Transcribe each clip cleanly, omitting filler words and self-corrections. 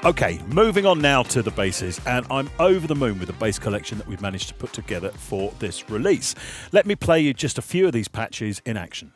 Okay, moving on now to the basses, and I'm over the moon with the bass collection that we've managed to put together for this release. Let me play you just a few of these patches in action.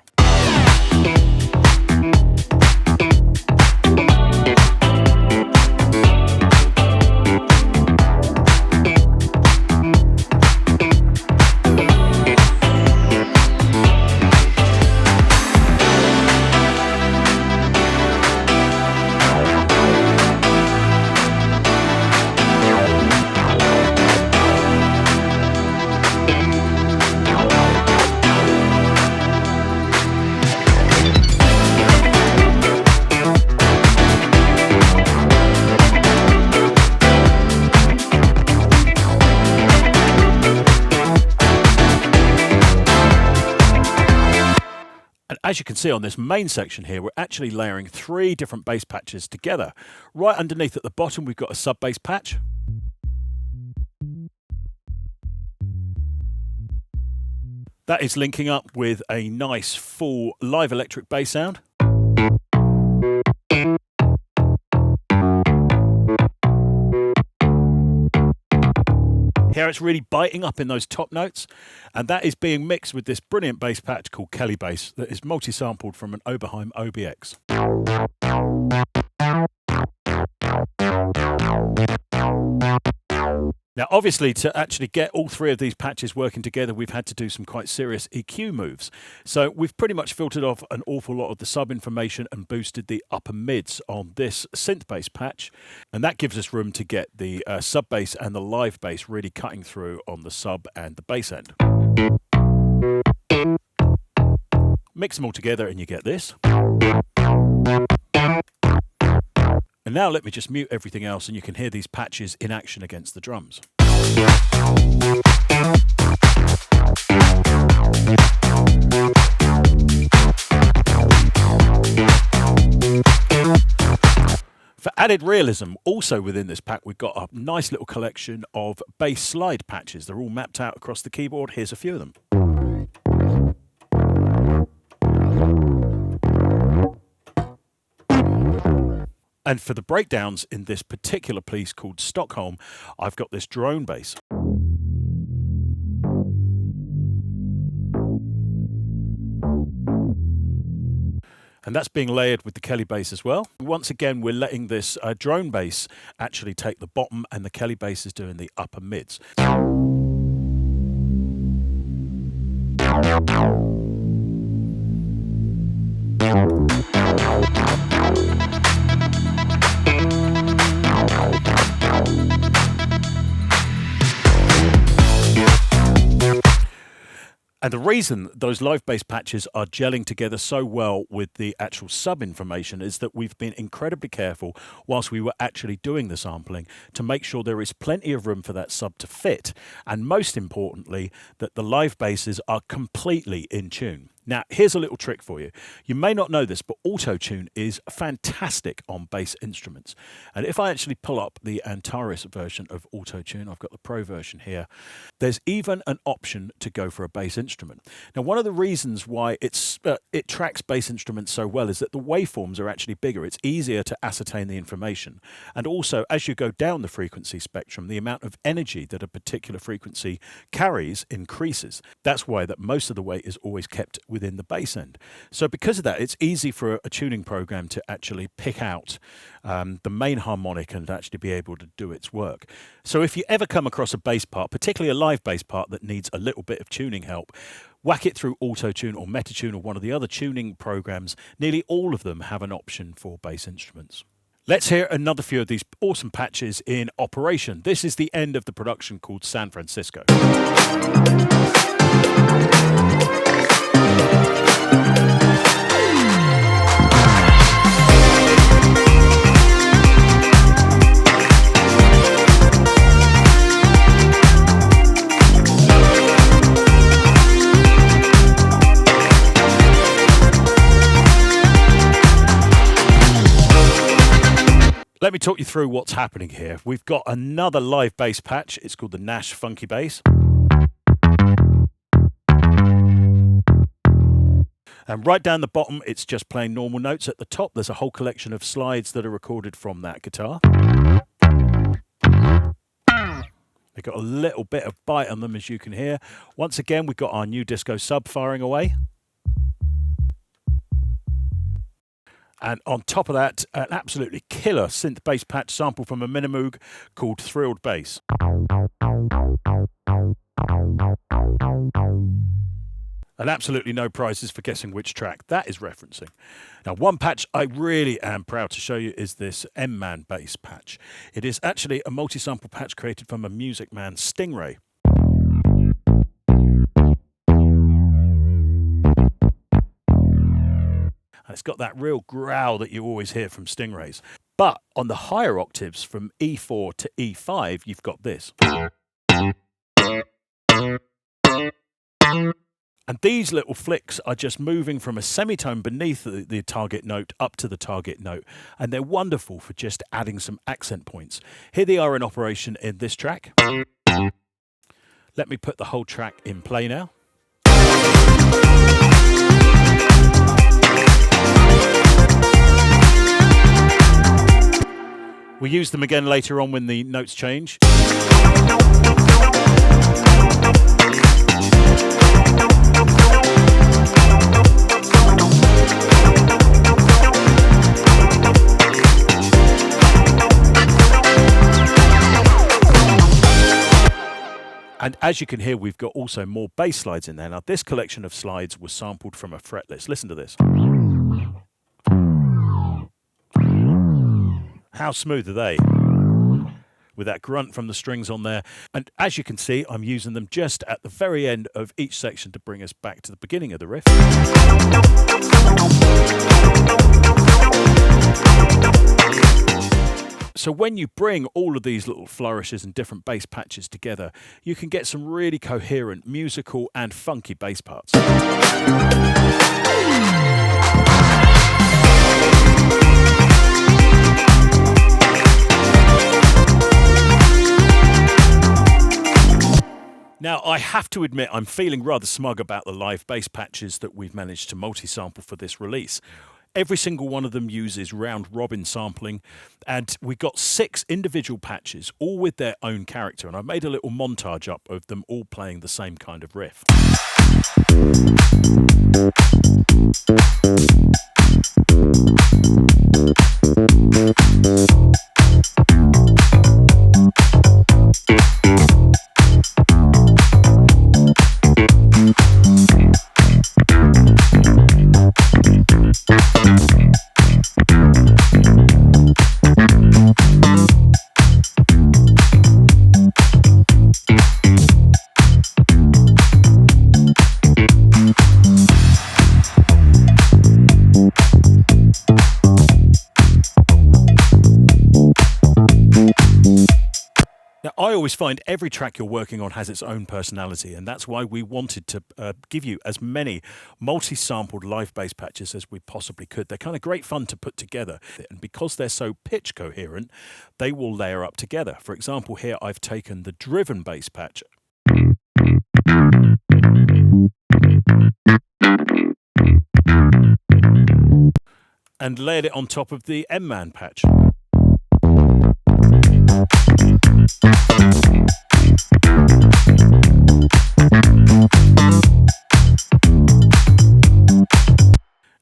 As you can see on this main section here, we're actually layering 3 different bass patches together. Right underneath at the bottom, we've got a sub bass patch. That is linking up with a nice full live electric bass sound. Here it's really biting up in those top notes, and that is being mixed with this brilliant bass patch called Kelly Bass that is multi-sampled from an Oberheim OBX. Now, obviously, to actually get all 3 of these patches working together, we've had to do some quite serious EQ moves. So we've pretty much filtered off an awful lot of the sub information and boosted the upper mids on this synth bass patch. And that gives us room to get the sub bass and the live bass really cutting through on the sub and the bass end. Mix them all together and you get this. And now let me just mute everything else and you can hear these patches in action against the drums. For added realism, also within this pack, we've got a nice little collection of bass slide patches. They're all mapped out across the keyboard. Here's a few of them. And for the breakdowns in this particular piece called Stockholm, I've got this drone bass. And that's being layered with the Kelly bass as well. Once again, we're letting this drone bass actually take the bottom and the Kelly bass is doing the upper mids. And the reason those live bass patches are gelling together so well with the actual sub information is that we've been incredibly careful whilst we were actually doing the sampling to make sure there is plenty of room for that sub to fit. And most importantly, that the live basses are completely in tune. Now, here's a little trick for you. You may not know this, but auto-tune is fantastic on bass instruments. And if I actually pull up the Antares version of auto-tune, I've got the Pro version here, there's even an option to go for a bass instrument. Now, one of the reasons why it tracks bass instruments so well is that the waveforms are actually bigger. It's easier to ascertain the information. And also, as you go down the frequency spectrum, the amount of energy that a particular frequency carries increases. That's why that most of the weight is always kept within the bass end. So because of that, it's easy for a tuning program to actually pick out the main harmonic and actually be able to do its work. So if you ever come across a bass part, particularly a live bass part that needs a little bit of tuning help, whack it through Auto-Tune or Metatune or one of the other tuning programs. Nearly all of them have an option for bass instruments. Let's hear another few of these awesome patches in operation. This is the end of the production called San Francisco. Let me talk you through what's happening here. We've got another live bass patch. It's called the Nash Funky Bass. And right down the bottom, it's just playing normal notes. At the top, there's a whole collection of slides that are recorded from that guitar. They've got a little bit of bite on them, as you can hear. Once again, we've got our new disco sub firing away. And on top of that, an absolutely killer synth bass patch sample from a Minimoog called Thrilled Bass. And absolutely no prizes for guessing which track that is referencing. Now, one patch I really am proud to show you is this M-Man bass patch. It is actually a multi-sample patch created from a Music Man Stingray. And it's got that real growl that you always hear from Stingrays. But on the higher octaves, from E4 to E5, you've got this. And these little flicks are just moving from a semitone beneath the target note up to the target note. And they're wonderful for just adding some accent points. Here they are in operation in this track. Let me put the whole track in play now. We'll use them again later on when the notes change. And as you can hear, we've got also more bass slides in there. Now, this collection of slides was sampled from a fret list. Listen to this. How smooth are they? With that grunt from the strings on there. And as you can see, I'm using them just at the very end of each section to bring us back to the beginning of the riff. So when you bring all of these little flourishes and different bass patches together, you can get some really coherent, musical and funky bass parts. Now, I have to admit, I'm feeling rather smug about the live bass patches that we've managed to multi-sample for this release. Every single one of them uses round-robin sampling, and we got 6 individual patches, all with their own character, and I made a little montage up of them all playing the same kind of riff. I always find every track you're working on has its own personality, and that's why we wanted to give you as many multi-sampled live bass patches as we possibly could. They're kind of great fun to put together, and because they're so pitch coherent, they will layer up together. For example, here I've taken the driven bass patch and layered it on top of the M-Man patch.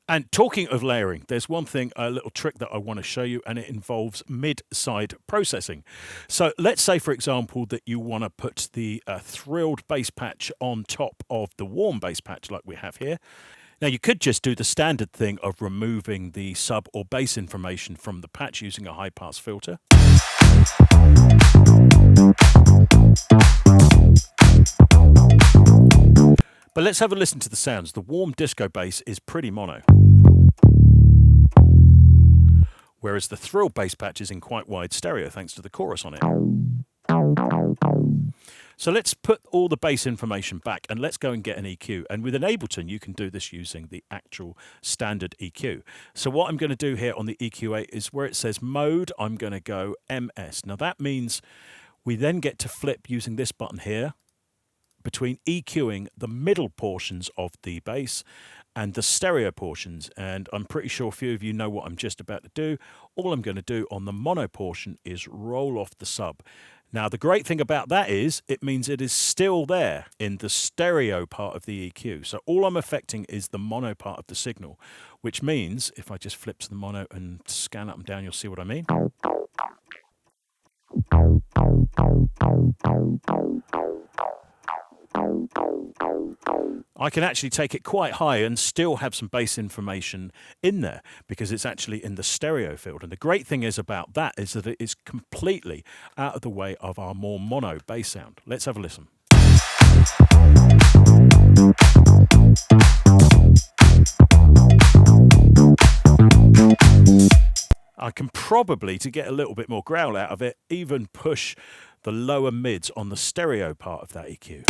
And talking of layering, there's one thing, a little trick that I want to show you, and it involves mid-side processing. So let's say, for example, that you want to put the thrilled bass patch on top of the warm bass patch like we have here. Now, you could just do the standard thing of removing the sub or bass information from the patch using a high-pass filter. But let's have a listen to the sounds. The warm disco bass is pretty mono, whereas the thrill bass patch is in quite wide stereo thanks to the chorus on it. So let's put all the bass information back and let's go and get an EQ. And with an Ableton, you can do this using the actual standard EQ. So what I'm going to do here on the EQ8 is where it says mode, I'm going to go MS. Now that means we then get to flip using this button here between EQing the middle portions of the bass and the stereo portions. And I'm pretty sure a few of you know what I'm just about to do. All I'm going to do on the mono portion is roll off the sub. Now, the great thing about that is it means it is still there in the stereo part of the EQ. So all I'm affecting is the mono part of the signal, which means if I just flip to the mono and scan up and down, you'll see what I mean. I can actually take it quite high and still have some bass information in there because it's actually in the stereo field. And the great thing is about that is that it is completely out of the way of our more mono bass sound. Let's have a listen. I can probably, to get a little bit more growl out of it, even push the lower mids on the stereo part of that EQ.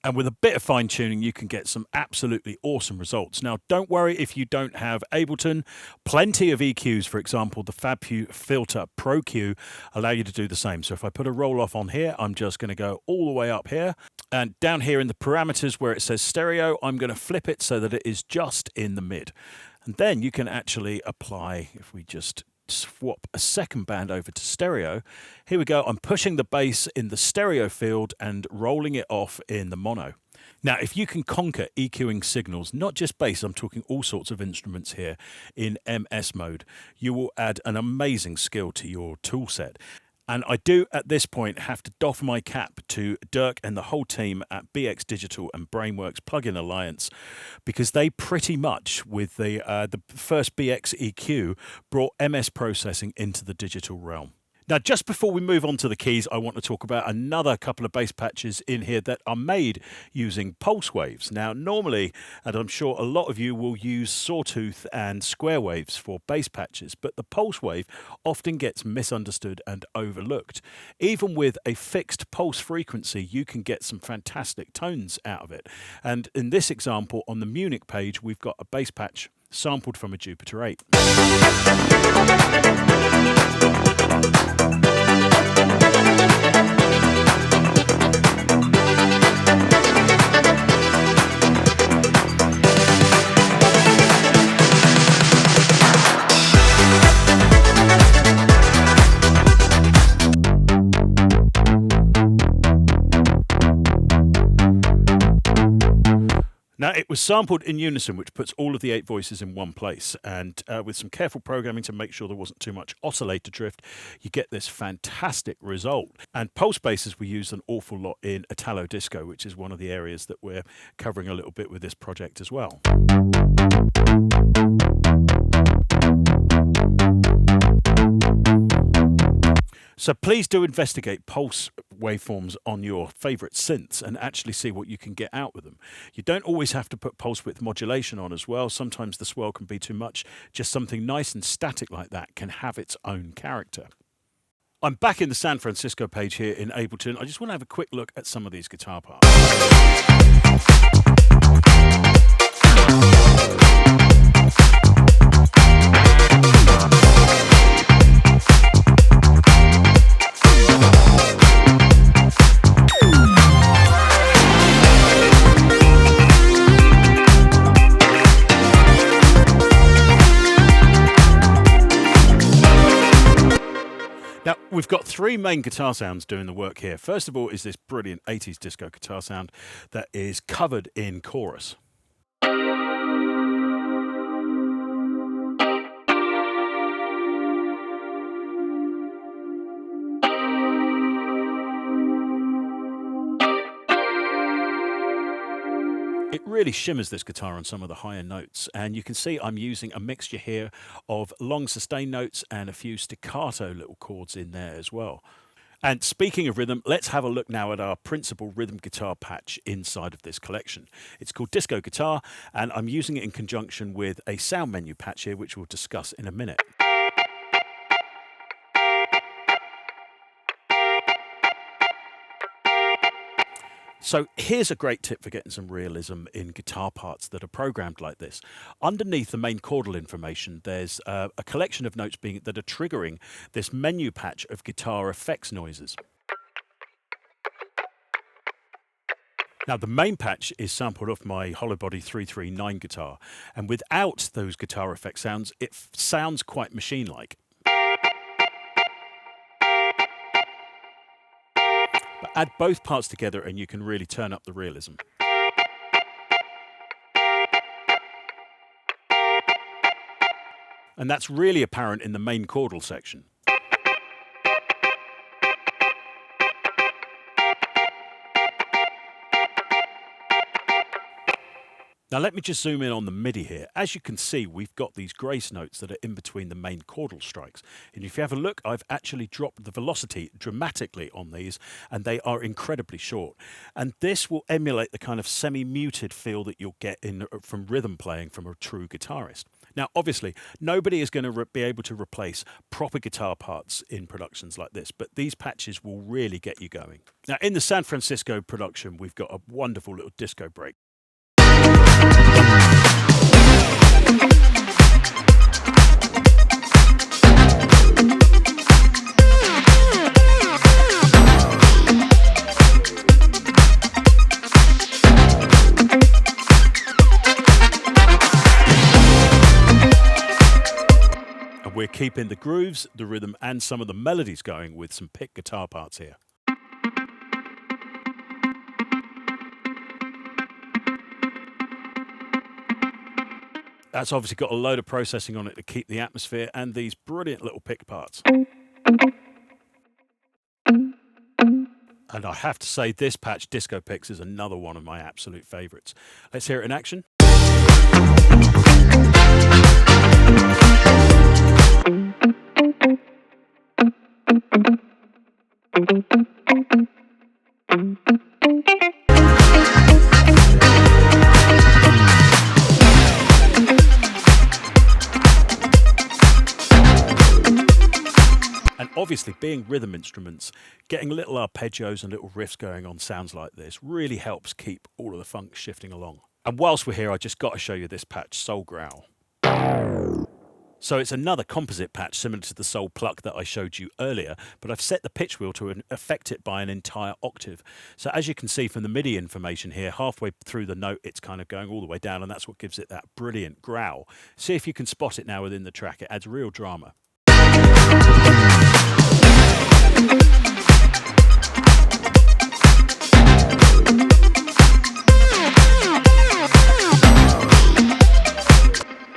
And with a bit of fine tuning, you can get some absolutely awesome results. Now, don't worry if you don't have Ableton. Plenty of EQs, for example, the FabFilter Pro Q, allow you to do the same. So if I put a roll off on here, I'm just going to go all the way up here. And down here in the parameters where it says stereo, I'm going to flip it so that it is just in the mid. And then you can actually apply, if we just swap a second band over to stereo. Here we go. I'm pushing the bass in the stereo field and rolling it off in the mono. Now, if you can conquer EQing signals, not just bass, I'm talking all sorts of instruments here in MS mode, you will add an amazing skill to your tool set. And I do, at this point, have to doff my cap to Dirk and the whole team at BX Digital and Brainworks Plugin Alliance, because they pretty much, with the first BX EQ, brought MS processing into the digital realm. Now, just before we move on to the keys, I want to talk about another couple of bass patches in here that are made using pulse waves. Now, normally, and I'm sure a lot of you will use sawtooth and square waves for bass patches, but the pulse wave often gets misunderstood and overlooked. Even with a fixed pulse frequency, you can get some fantastic tones out of it. And in this example, on the Munich page, we've got a bass patch sampled from a Jupiter 8. Now, it was sampled in unison, which puts all of the 8 voices in one place. And with some careful programming to make sure there wasn't too much oscillator drift, you get this fantastic result. And pulse basses we use an awful lot in Italo Disco, which is one of the areas that we're covering a little bit with this project as well. So please do investigate pulse waveforms on your favorite synths and actually see what you can get out with them. You don't always have to put pulse width modulation on as well. Sometimes the swell can be too much. Just something nice and static like that can have its own character. I'm back in the San Francisco page here in Ableton. I just want to have a quick look at some of these guitar parts. Now, we've got 3 main guitar sounds doing the work here. First of all is this brilliant 80s disco guitar sound that is covered in chorus. It really shimmers this guitar on some of the higher notes, and you can see I'm using a mixture here of long sustain notes and a few staccato little chords in there as well. And speaking of rhythm, let's have a look now at our principal rhythm guitar patch inside of this collection. It's called Disco Guitar, and I'm using it in conjunction with a sound menu patch here, which we'll discuss in a minute. So here's a great tip for getting some realism in guitar parts that are programmed like this. Underneath the main chordal information, there's a collection of notes that are triggering this menu patch of guitar effects noises. Now, the main patch is sampled off my Hollow Body 339 guitar, and without those guitar effect sounds, it sounds quite machine-like. But add both parts together and you can really turn up the realism. And that's really apparent in the main chordal section. Now let me just zoom in on the MIDI here. As you can see, we've got these grace notes that are in between the main chordal strikes. And if you have a look, I've actually dropped the velocity dramatically on these, and they are incredibly short. And this will emulate the kind of semi-muted feel that you'll get from rhythm playing from a true guitarist. Now, obviously, nobody is going to be able to replace proper guitar parts in productions like this, but these patches will really get you going. Now, in the San Francisco production, we've got a wonderful little disco break. And we're keeping the grooves, the rhythm, and some of the melodies going with some pick guitar parts here. That's obviously got a load of processing on it to keep the atmosphere and these brilliant little pick parts. And I have to say, this patch, Disco Picks, is another one of my absolute favourites. Let's hear it in action. And obviously, being rhythm instruments, getting little arpeggios and little riffs going on sounds like this really helps keep all of the funk shifting along. And whilst we're here, I just got to show you this patch, Soul Growl. So it's another composite patch similar to the Soul Pluck that I showed you earlier, but I've set the pitch wheel to affect it by an entire octave. So as you can see from the MIDI information here, halfway through the note, it's kind of going all the way down, and that's what gives it that brilliant growl. See if you can spot it now within the track. It adds real drama.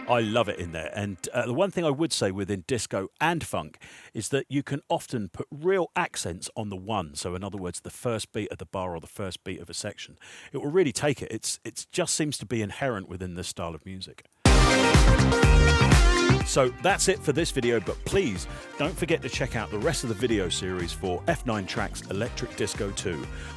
I love it in there. And the one thing I would say within disco and funk is that you can often put real accents on the one. So in other words, the first beat of the bar or the first beat of a section. It will really take it. It just seems to be inherent within this style of music. So that's it for this video, but please don't forget to check out the rest of the video series for F9 TRAX Electric Disco 2,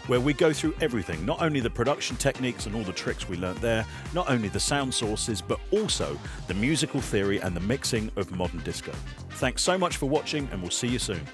where we go through everything, not only the production techniques and all the tricks we learnt there, not only the sound sources, but also the musical theory and the mixing of modern disco. Thanks so much for watching, and we'll see you soon.